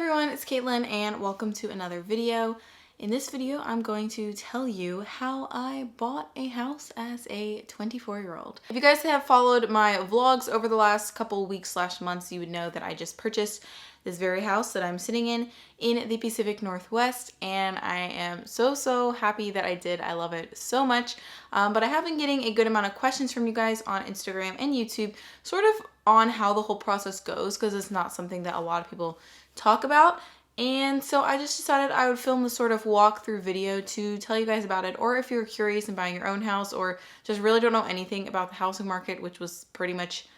everyone, it's Caitlin and welcome to another video. In this video, I'm going to tell you how I bought a house as a 24-year-old. If you guys have followed my vlogs over the last couple weeks/months, you would know that I just purchased this very house that I'm sitting in the Pacific Northwest, and I am so happy that I did. I love it so much, but I have been getting a good amount of questions from you guys on Instagram and YouTube, sort of on how the whole process goes, because it's not something that a lot of people talk about. And so I just decided I would film this sort of walkthrough video to tell you guys about it, or if you're curious and buying your own house or just really don't know anything about the housing market, which was pretty much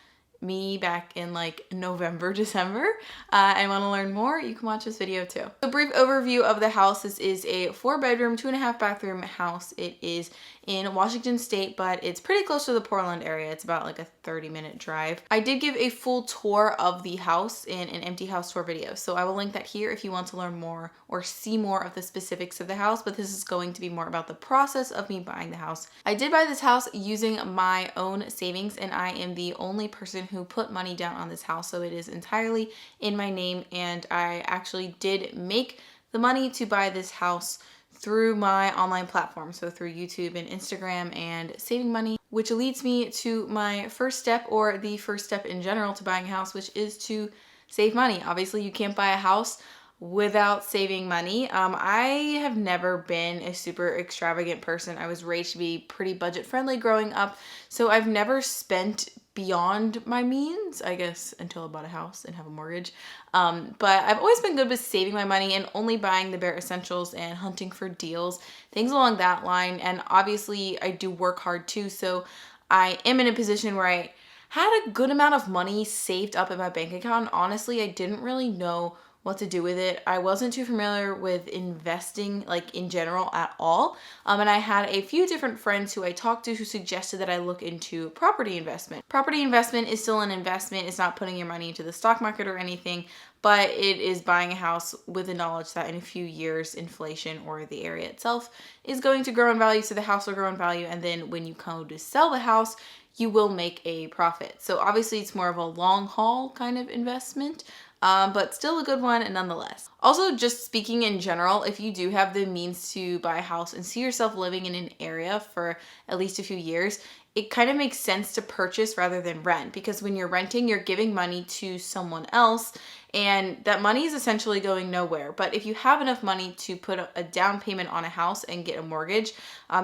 me back in like November, December, and want to learn more, you can watch this video too. A brief overview of the house. This is a 4-bedroom, 2.5 bathroom house. It is in Washington State, but it's pretty close to the Portland area. It's about like a 30-minute drive. I did give a full tour of the house in an empty house tour video, so I will link that here if you want to learn more or see more of the specifics of the house, but this is going to be more about the process of me buying the house. I did buy this house using my own savings, and I am the only person who put money down on this house, so it is entirely in my name, and I actually did make the money to buy this house through my online platform, so through YouTube and Instagram and saving money, which leads me to my first step, or the first step in general to buying a house, which is to save money. Obviously, you can't buy a house without saving money. I have never been a super extravagant person. I was raised to be pretty budget friendly growing up, so I've never spent beyond my means, I guess, until I bought a house and have a mortgage. But I've always been good with saving my money and only buying the bare essentials and hunting for deals, things along that line. And obviously I do work hard too, so I am in a position where I had a good amount of money saved up in my bank account. Honestly, I didn't really know what to do with it. I wasn't too familiar with investing like in general at all. And I had a few different friends who I talked to who suggested that I look into property investment. Property investment is still an investment. It's not putting your money into the stock market or anything, but it is buying a house with the knowledge that in a few years, inflation or the area itself is going to grow in value. So the house will grow in value. And then when you come to sell the house, you will make a profit. So obviously it's more of a long haul kind of investment, but still a good one nonetheless. Also, just speaking in general, if you do have the means to buy a house and see yourself living in an area for at least a few years, it kind of makes sense to purchase rather than rent, because when you're renting, you're giving money to someone else and that money is essentially going nowhere. But if you have enough money to put a down payment on a house and get a mortgage,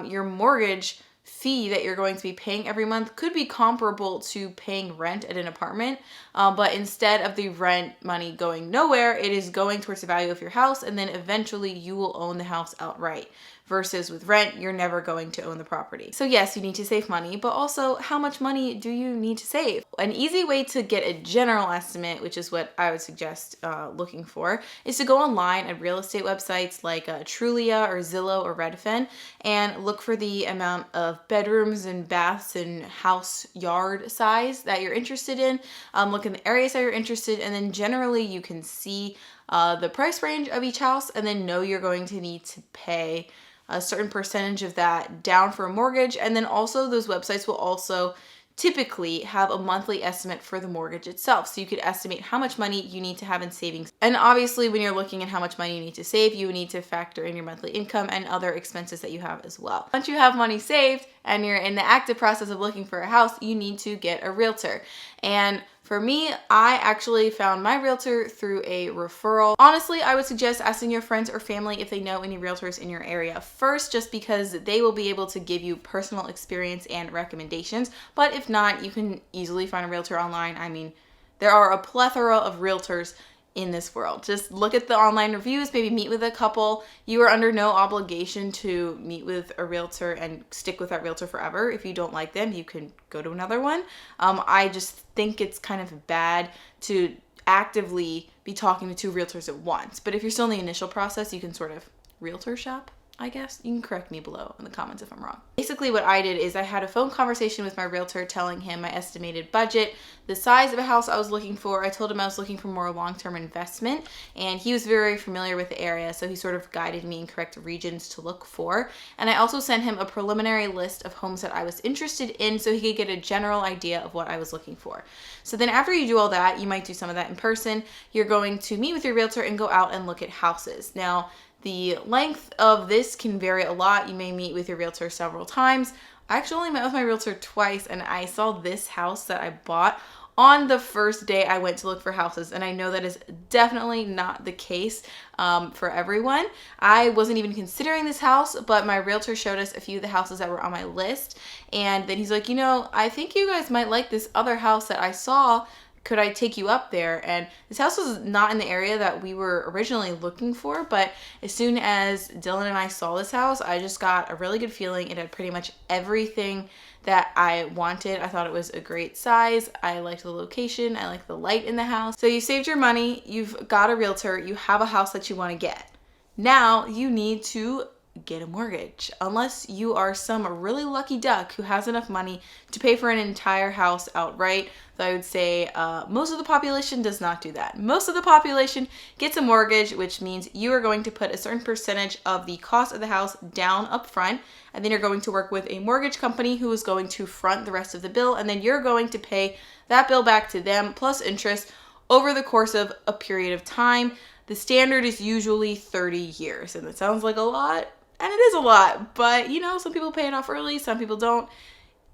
your mortgage fee that you're going to be paying every month could be comparable to paying rent at an apartment, but instead of the rent money going nowhere, it is going towards the value of your house, and then eventually you will own the house outright. Versus with rent, you're never going to own the property. So yes, you need to save money, but also how much money do you need to save? An easy way to get a general estimate, which is what I would suggest looking for, is to go online at real estate websites like Trulia or Zillow or Redfin and look for the amount of bedrooms and baths and house yard size that you're interested in. Look in the areas that you're interested in, and then generally you can see the price range of each house and then know you're going to need to pay a certain percentage of that down for a mortgage. And then also those websites will also typically have a monthly estimate for the mortgage itself. So you could estimate how much money you need to have in savings. And obviously when you're looking at how much money you need to save, you need to factor in your monthly income and other expenses that you have as well. Once you have money saved and you're in the active process of looking for a house, you need to get a realtor. And for me, I actually found my realtor through a referral. Honestly, I would suggest asking your friends or family if they know any realtors in your area first, just because they will be able to give you personal experience and recommendations. But if not, you can easily find a realtor online. I mean, there are a plethora of realtors in this world. Just look at the online reviews, maybe meet with a couple. You are under no obligation to meet with a realtor and stick with that realtor forever. If you don't like them, you can go to another one. I just think it's kind of bad to actively be talking to 2 realtors at once. But if you're still in the initial process, you can sort of realtor shop, I guess. You can correct me below in the comments if I'm wrong. Basically what I did is I had a phone conversation with my realtor telling him my estimated budget, the size of a house I was looking for. I told him I was looking for more long-term investment, and he was very familiar with the area, so he sort of guided me in correct regions to look for. And I also sent him a preliminary list of homes that I was interested in so he could get a general idea of what I was looking for. So then after you do all that, you might do some of that in person. You're going to meet with your realtor and go out and look at houses. Now, the length of this can vary a lot. You may meet with your realtor several times. I actually only met with my realtor twice, and I saw this house that I bought on the first day I went to look for houses, and I know that is definitely not the case for everyone. I wasn't even considering this house, but my realtor showed us a few of the houses that were on my list, and then he's like, you know, I think you guys might like this other house that I saw. Could I take you up there? And this house was not in the area that we were originally looking for, but as soon as Dylan and I saw this house, I just got a really good feeling. It had pretty much everything that I wanted. I thought it was a great size. I liked the location. I liked the light in the house. So you saved your money. You've got a realtor. You have a house that you want to get. Now you need to get a mortgage, unless you are some really lucky duck who has enough money to pay for an entire house outright. Though I would say most of the population does not do that. Most of the population gets a mortgage, which means you are going to put a certain percentage of the cost of the house down up front, and then you're going to work with a mortgage company who is going to front the rest of the bill, and then you're going to pay that bill back to them plus interest over the course of a period of time. The standard is usually 30 years, and it sounds like a lot. And it is a lot, but you know, some people pay it off early, some people don't.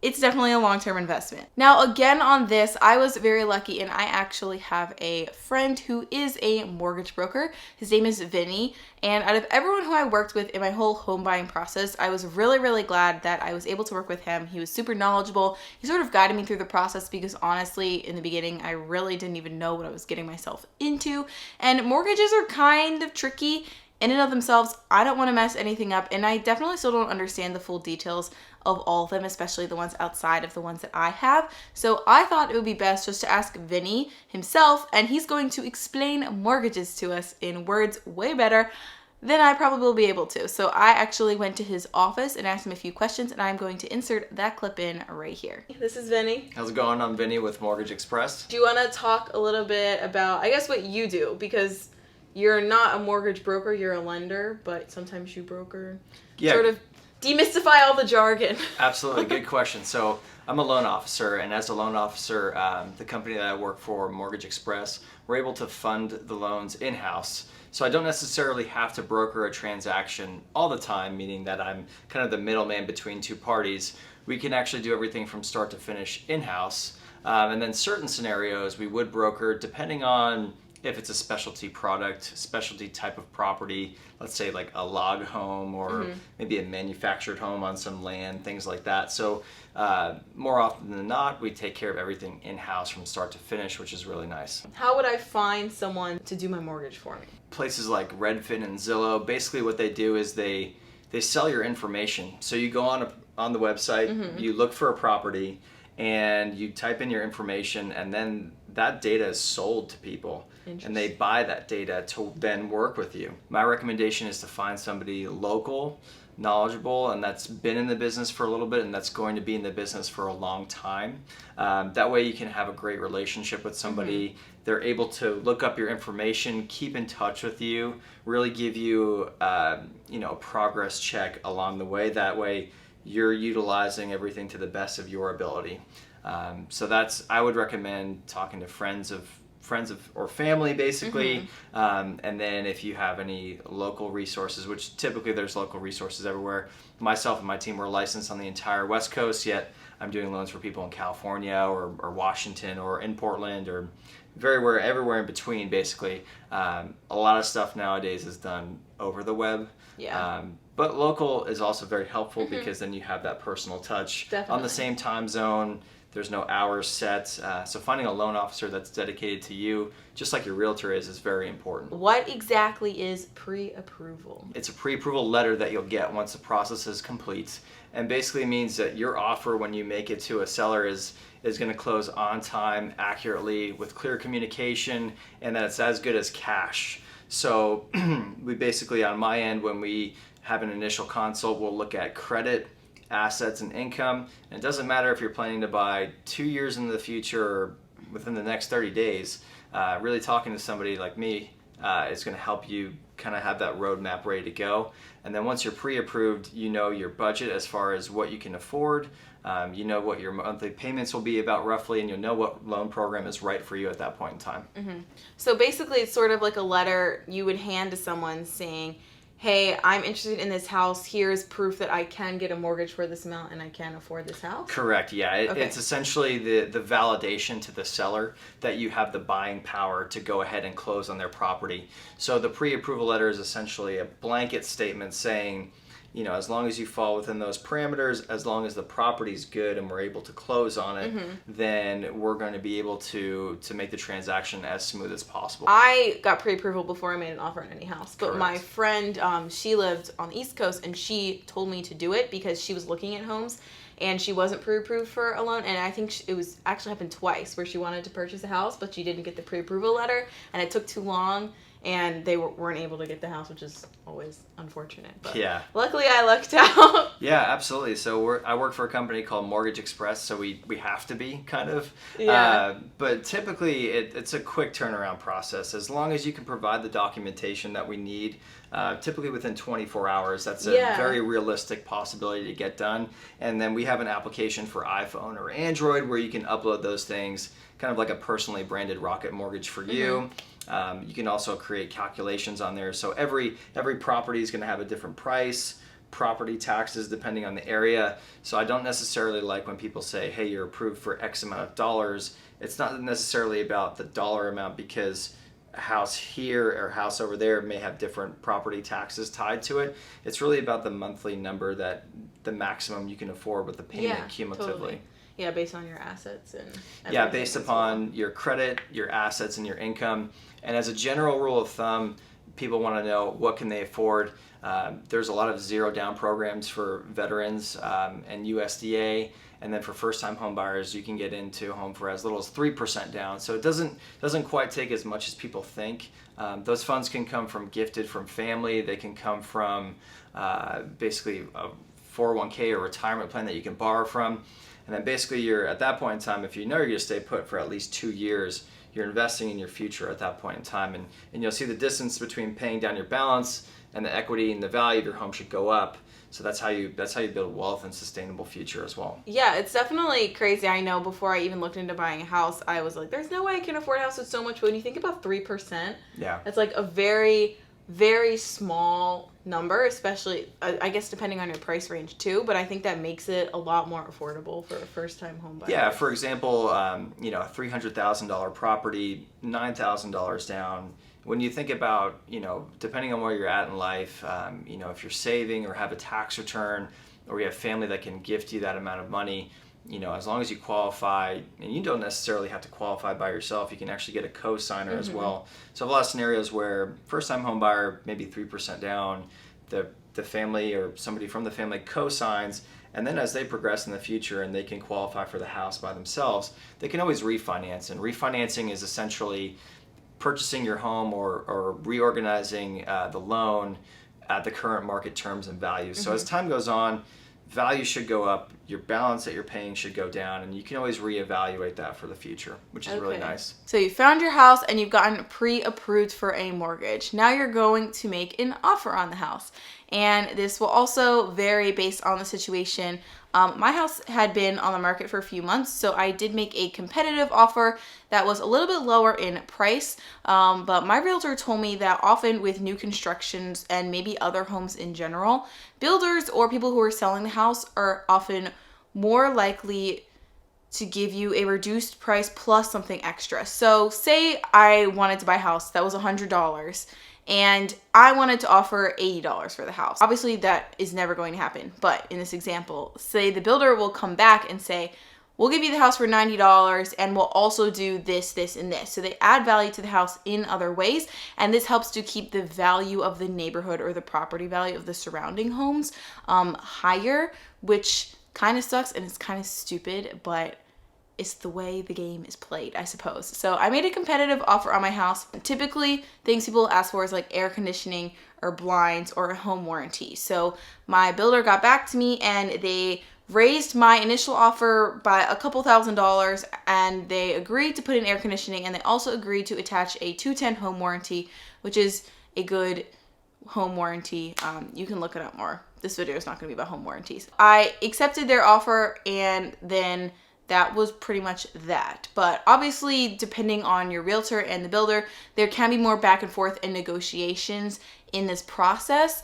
It's definitely a long-term investment. Now, again on this, I was very lucky, and I actually have a friend who is a mortgage broker. His name is Vinny, and out of everyone who I worked with in my whole home buying process, I was really, really glad that I was able to work with him. He was super knowledgeable. He sort of guided me through the process because honestly, in the beginning, I really didn't even know what I was getting myself into. And mortgages are kind of tricky in and of themselves. I don't want to mess anything up, and I definitely still don't understand the full details of all of them, especially the ones outside of the ones that I have. So I thought it would be best just to ask Vinny himself, and he's going to explain mortgages to us in words way better than I probably will be able to. So I actually went to his office and asked him a few questions, and I'm going to insert that clip in right here. This is Vinny. How's it going? I'm Vinny with Mortgage Express. Do you want to talk a little bit about, I guess, what you do? Because you're not a mortgage broker, you're a lender, but sometimes you broker. Yeah. Sort of demystify all the jargon. Absolutely, good question. So I'm a loan officer, and as a loan officer, the company that I work for, Mortgage Express, we're able to fund the loans in-house. So I don't necessarily have to broker a transaction all the time, meaning that I'm kind of the middleman between two parties. We can actually do everything from start to finish in-house. And then certain scenarios we would broker depending on if it's a specialty product, specialty type of property, let's say like a log home or maybe a manufactured home on some land, things like that. So more often than not, we take care of everything in-house from start to finish, which is really nice. How would I find someone to do my mortgage for me? Places like Redfin and Zillow, basically what they do is they sell your information. So you go on the website, you look for a property, and you type in your information, and then that data is sold to people, and they buy that data to then work with you. My recommendation is to find somebody local, knowledgeable, and that's been in the business for a little bit and that's going to be in the business for a long time. That way you can have a great relationship with somebody. They're able to look up your information, keep in touch with you, really give you a progress check along the way. That way you're utilizing everything to the best of your ability. So I would recommend talking to friends of or family, basically. And then if you have any local resources, which typically there's local resources everywhere. Myself and my team were licensed on the entire West Coast, yet I'm doing loans for people in California or Washington or in Portland or everywhere in between, basically. A lot of stuff nowadays is done over the web. Yeah. But local is also very helpful because then you have that personal touch. Definitely. On the same time zone. There's no hours set. So finding a loan officer that's dedicated to you, just like your realtor is very important. What exactly is pre-approval? It's a pre-approval letter that you'll get once the process is complete. And basically means that your offer when you make it to a seller is going to close on time, accurately, with clear communication, and that it's as good as cash. So we basically, on my end, when we have an initial consult, we'll look at credit, assets, and income. And it doesn't matter if you're planning to buy 2 years into the future or within the next 30 days. Really talking to somebody like me is going to help you kind of have that roadmap ready to go. And then once you're pre-approved, you know your budget as far as what you can afford. You know what your monthly payments will be about roughly, and you'll know what loan program is right for you at that point in time. So basically, it's sort of like a letter you would hand to someone saying, hey, I'm interested in this house. Here's proof that I can get a mortgage for this amount and I can afford this house? Correct, yeah. It's essentially the validation to the seller that you have the buying power to go ahead and close on their property. So the pre-approval letter is essentially a blanket statement saying, you know, as long as you fall within those parameters, as long as the property's good and we're able to close on it, then we're going to be able to make the transaction as smooth as possible. I got pre-approval before I made an offer on any house, but Correct. my friend, she lived on the East Coast, and she told me to do it because she was looking at homes and she wasn't pre-approved for a loan. And I think it was actually happened twice where she wanted to purchase a house, but she didn't get the pre-approval letter, and it took too long. And they weren't able to get the house, which is always unfortunate. But yeah. Luckily, I lucked out. Yeah, absolutely. So I work for a company called Mortgage Express, so we have to be kind of. Yeah. But typically, it's a quick turnaround process. As long as you can provide the documentation that we need, typically within 24 hours, that's a very realistic possibility to get done. And then we have an application for iPhone or Android where you can upload those things, kind of like a personally branded Rocket Mortgage for you. You can also create calculations on there. So every property is going to have a different price, property taxes depending on the area. So I don't necessarily like when people say, hey, you're approved for X amount of dollars. It's not necessarily about the dollar amount, because a house here or a house over there may have different property taxes tied to it. It's really about the monthly number, that the maximum you can afford with the payment cumulatively. Totally. Yeah, based on your assets and based upon your credit, your assets, and your income. And as a general rule of thumb, people want to know what can they afford. There's a lot of zero down programs for veterans and USDA. And then for first-time home buyers, you can get into a home for as little as 3% down. So it doesn't quite take as much as people think. Those funds can come from gifted from family. They can come from basically a 401k or retirement plan that you can borrow from. And then basically you're at that point in time, if you know you're going to stay put for at least 2 years, you're investing in your future at that point in time. And you'll see the distance between paying down your balance and the equity and the value of your home should go up. So that's how you build wealth and sustainable future as well. Yeah, it's definitely crazy. I know before I even looked into buying a house, I was like, there's no way I can afford a house with so much. But when you think about 3%, it's like a very, very small number, especially, I guess, depending on your price range too. But I think that makes it a lot more affordable for a first-time home buyer. Yeah, for example, a $300,000 property, $9,000 down. When you think about, depending on where you're at in life, if you're saving or have a tax return, or you have family that can gift you that amount of money, as long as you qualify, and you don't necessarily have to qualify by yourself, you can actually get a co-signer as well. So I have a lot of scenarios where first-time home buyer, maybe 3% down, the family or somebody from the family co-signs, and then as they progress in the future and they can qualify for the house by themselves, they can always refinance. And refinancing is essentially purchasing your home or reorganizing the loan at the current market terms and values. So as time goes on, value should go up, your balance that you're paying should go down, and you can always reevaluate that for the future, which is really nice. So you found your house and you've gotten pre-approved for a mortgage. Now you're going to make an offer on the house. And this will also vary based on the situation. My house had been on the market for a few months, so I did make a competitive offer that was a little bit lower in price. But my realtor told me that often with new constructions and maybe other homes in general, builders or people who are selling the house are often more likely to give you a reduced price plus something extra. So say I wanted to buy a house that was $100 and I wanted to offer $80 for the house. Obviously that is never going to happen, but in this example, say the builder will come back and say, we'll give you the house for $90 and we'll also do this, this, and this. So they add value to the house in other ways, and this helps to keep the value of the neighborhood or the property value of the surrounding homes higher, which kind of sucks and it's kind of stupid, but it's the way the game is played, I suppose. So I made a competitive offer on my house. Typically, things people ask for is like air conditioning or blinds or a home warranty. So my builder got back to me and they raised my initial offer by a couple $1,000s, and they agreed to put in air conditioning, and they also agreed to attach a 210 home warranty, which is a good home warranty. You can look it up more. This video is not going to be about home warranties. I accepted their offer, and then that was pretty much that. But obviously, depending on your realtor and the builder, there can be more back and forth and negotiations in this process.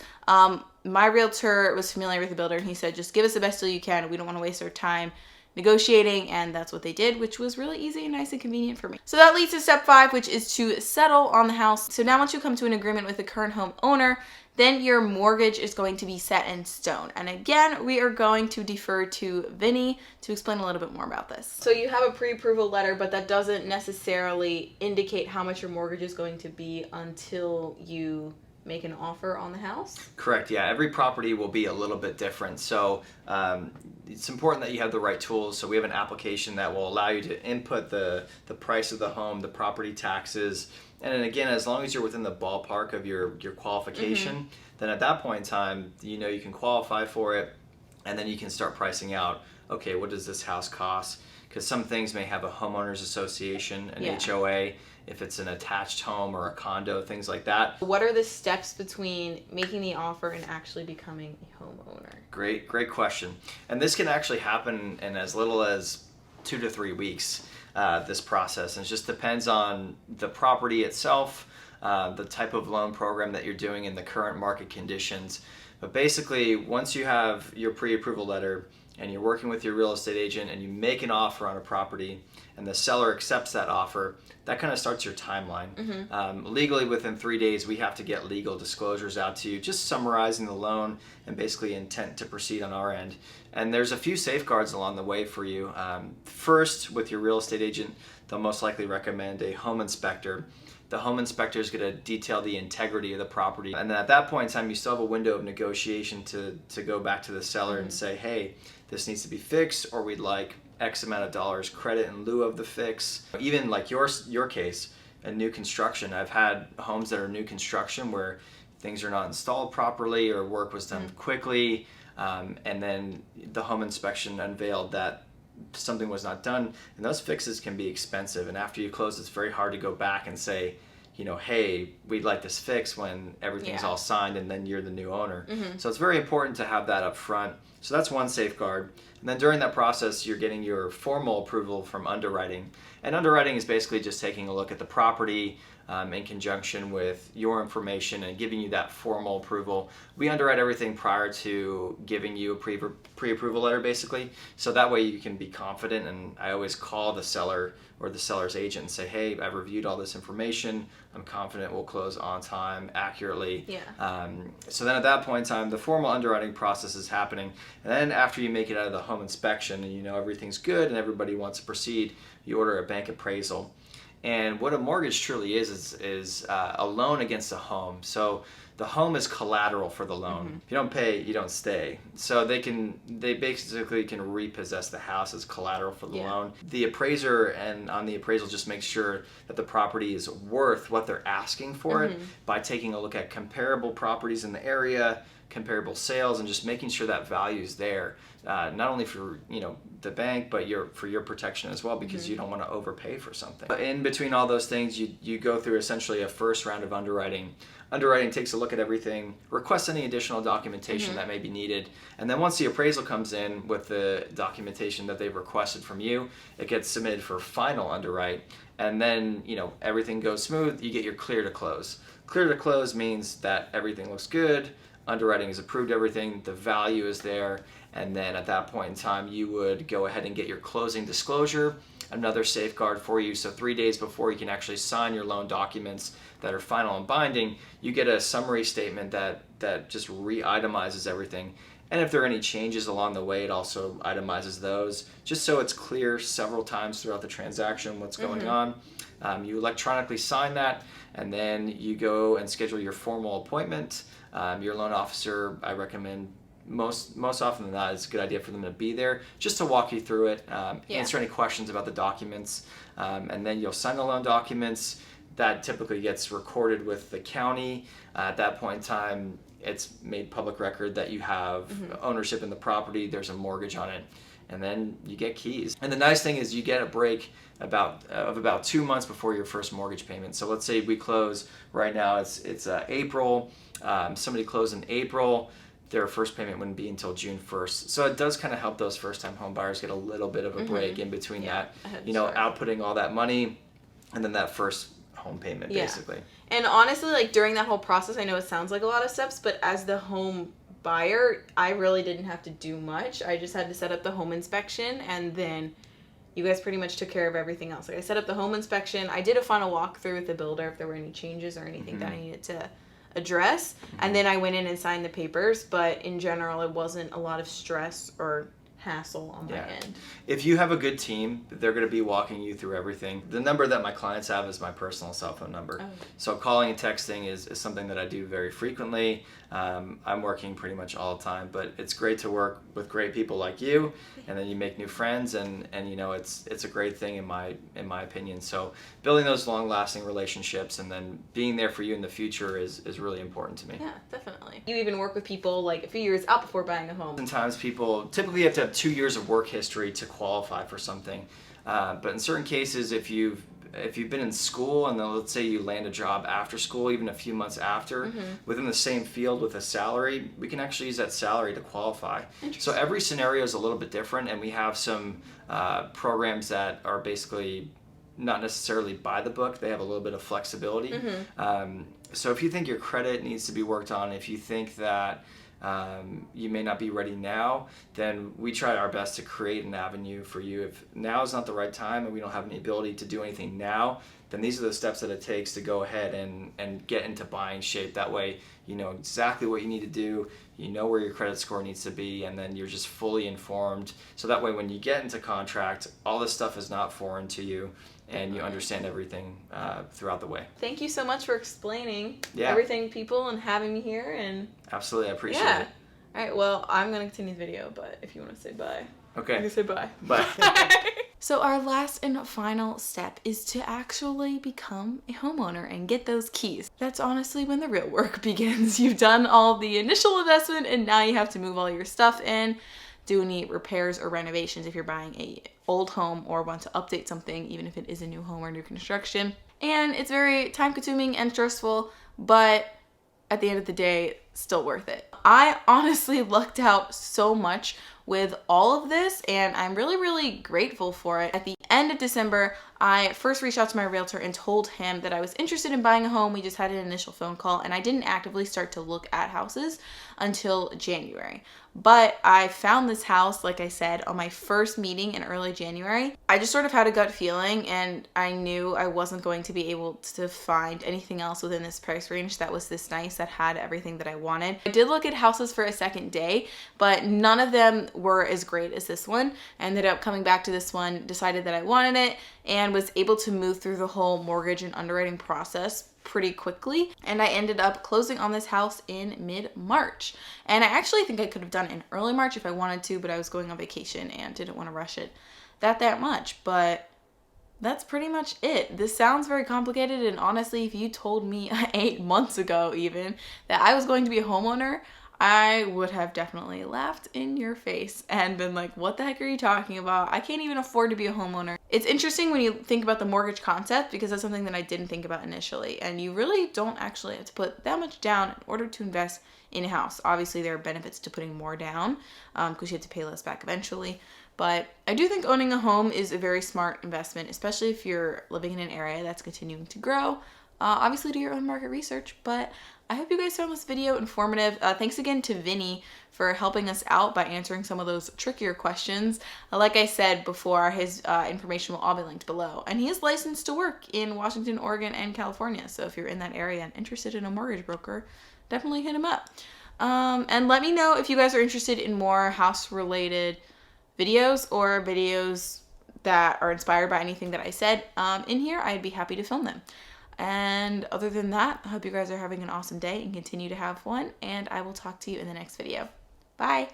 My realtor was familiar with the builder, and he said, just give us the best deal you can. We don't want to waste our time negotiating, and that's what they did, which was really easy and nice and convenient for me. So that leads to step 5, which is to settle on the house. So now once you come to an agreement with the current home owner, then your mortgage is going to be set in stone. And again, we are going to defer to Vinny to explain a little bit more about this. So you have a pre-approval letter, but that doesn't necessarily indicate how much your mortgage is going to be until you make an offer on the house? Correct, yeah. Every property will be a little bit different. So it's important that you have the right tools. So we have an application that will allow you to input the price of the home, the property taxes, and then again, as long as you're within the ballpark of your qualification, then at that point in time, you know you can qualify for it, and then you can start pricing out, okay, what does this house cost? Because some things may have a homeowners association, an HOA, if it's an attached home or a condo, things like that. What are the steps between making the offer and actually becoming a homeowner? Great question. And this can actually happen in as little as 2 to 3 weeks, this process. And it just depends on the property itself, the type of loan program that you're doing, and the current market conditions. But basically, once you have your pre-approval letter and you're working with your real estate agent and you make an offer on a property and the seller accepts that offer, that kind of starts your timeline. Legally, within 3 days, we have to get legal disclosures out to you, just summarizing the loan and basically intent to proceed on our end. And there's a few safeguards along the way for you. First, with your real estate agent, they'll most likely recommend a home inspector. The home inspector is going to detail the integrity of the property. And then at that point in time, you still have a window of negotiation to go back to the seller and say, hey, this needs to be fixed, or we'd like X amount of dollars credit in lieu of the fix. Even like your case, a new construction. I've had homes that are new construction where things are not installed properly or work was done quickly, and then the home inspection unveiled that something was not done, and those fixes can be expensive. And after you close, it's very hard to go back and say, you know, hey, we'd like this fixed when everything's all signed and then you're the new owner. So it's very important to have that up front. So that's one safeguard. And then during that process, you're getting your formal approval from underwriting. And underwriting is basically just taking a look at the property in conjunction with your information and giving you that formal approval. We underwrite everything prior to giving you a pre-approval letter, basically. So that way you can be confident. And I always call the seller or the seller's agent and say, hey, I've reviewed all this information. I'm confident we'll close on time, accurately. So then at that point in time, the formal underwriting process is happening. And then after you make it out of the home inspection and you know everything's good and everybody wants to proceed, you order a bank appraisal. And what a mortgage truly is a loan against a home. So the home is collateral for the loan. If you don't pay, you don't stay. So they basically can repossess the house as collateral for the loan. The appraiser and on the appraisal just makes sure that the property is worth what they're asking for it by taking a look at comparable properties in the area, comparable sales, and just making sure that value is there. Not only for the bank, but for your protection as well, because you don't want to overpay for something. In between all those things, you go through essentially a first round of underwriting. Underwriting takes a look at everything, requests any additional documentation that may be needed, and then once the appraisal comes in with the documentation that they've requested from you, it gets submitted for final underwrite, and then everything goes smooth. You get your clear to close. Clear to close means that everything looks good, underwriting has approved everything, the value is there, and then at that point in time you would go ahead and get your closing disclosure, another safeguard for you. So 3 days before you can actually sign your loan documents that are final and binding, you get a summary statement that just re-itemizes everything. And if there are any changes along the way, it also itemizes those, just so it's clear several times throughout the transaction what's going on. You electronically sign that, and then you go and schedule your formal appointment. Your loan officer, I recommend most often than not, it's a good idea for them to be there just to walk you through it, answer any questions about the documents, and then you'll sign the loan documents. That typically gets recorded with the county. At that point in time, it's made public record that you have ownership in the property, there's a mortgage on it, and then you get keys. And the nice thing is you get a break of about 2 months before your first mortgage payment. So let's say we close right now, it's April, somebody closed in April, their first payment wouldn't be until June 1st. So it does kind of help those first-time home buyers get a little bit of a break in between that, outputting all that money and then that first home payment, basically. And honestly, like during that whole process, I know it sounds like a lot of steps, but as the home buyer, I really didn't have to do much. I just had to set up the home inspection, and then you guys pretty much took care of everything else. Like I set up the home inspection. I did a final walkthrough with the builder if there were any changes or anything that I needed to address. And then I went in and signed the papers. But in general, it wasn't a lot of stress or hassle on my end. If you have a good team, they're going to be walking you through everything. The number that my clients have is my personal cell phone number. So calling and texting is something that I do very frequently. I'm working pretty much all the time, but it's great to work with great people like you, and then you make new friends, and it's a great thing in my opinion. So building those long-lasting relationships and then being there for you in the future is really important to me. Yeah, definitely. You even work with people like a few years out before buying a home. Sometimes people typically have to have 2 years of work history to qualify for something, but in certain cases, if you've been in school and then let's say you land a job after school, even a few months after, within the same field with a salary, we can actually use that salary to qualify. So every scenario is a little bit different, and we have some programs that are basically not necessarily by the book. They have a little bit of flexibility. So if you think your credit needs to be worked on, if you think that you may not be ready now, then we try our best to create an avenue for you. If now is not the right time and we don't have any ability to do anything now, then these are the steps that it takes to go ahead and get into buying shape. That way you know exactly what you need to do, you know where your credit score needs to be, and then you're just fully informed. So that way when you get into contract, all this stuff is not foreign to you, and you understand everything throughout the way. Thank you so much for explaining everything, people, and having me here. And absolutely, I appreciate it. All right, well, I'm going to continue the video, but if you want to say bye. Okay. You can say bye. Bye. So our last and final step is to actually become a homeowner and get those keys. That's honestly when the real work begins. You've done all the initial investment, and now you have to move all your stuff in, do any repairs or renovations if you're buying a old home or want to update something, even if it is a new home or new construction. And it's very time consuming and stressful, but at the end of the day, still worth it. I honestly lucked out so much with all of this, and I'm really, really grateful for it. At the end of December, I first reached out to my realtor and told him that I was interested in buying a home. We just had an initial phone call, and I didn't actively start to look at houses until January. But I found this house, like I said, on my first meeting in early January. I just sort of had a gut feeling, and I knew I wasn't going to be able to find anything else within this price range that was this nice, that had everything that I wanted. I did look at houses for a second day, but none of them were as great as this one. I ended up coming back to this one, decided that I wanted it, and was able to move through the whole mortgage and underwriting process pretty quickly, and I ended up closing on this house in mid-March. And I actually think I could have done it in early March if I wanted to, but I was going on vacation and didn't want to rush it that much. But that's pretty much it. This sounds very complicated, and honestly, if you told me 8 months ago even that I was going to be a homeowner, I would have definitely laughed in your face and been like, what the heck are you talking about? I can't even afford to be a homeowner. It's interesting when you think about the mortgage concept, because that's something that I didn't think about initially. And you really don't actually have to put that much down in order to invest in a house. Obviously, there are benefits to putting more down because you have to pay less back eventually. But I do think owning a home is a very smart investment, especially if you're living in an area that's continuing to grow. Obviously, do your own market research, but I hope you guys found this video informative. Thanks again to Vinny for helping us out by answering some of those trickier questions. Like I said before, his information will all be linked below. And he is licensed to work in Washington, Oregon, and California. So if you're in that area and interested in a mortgage broker, definitely hit him up. And let me know if you guys are interested in more house-related videos or videos that are inspired by anything that I said in here. I'd be happy to film them. And other than that, I hope you guys are having an awesome day and continue to have one, and I will talk to you in the next video. Bye.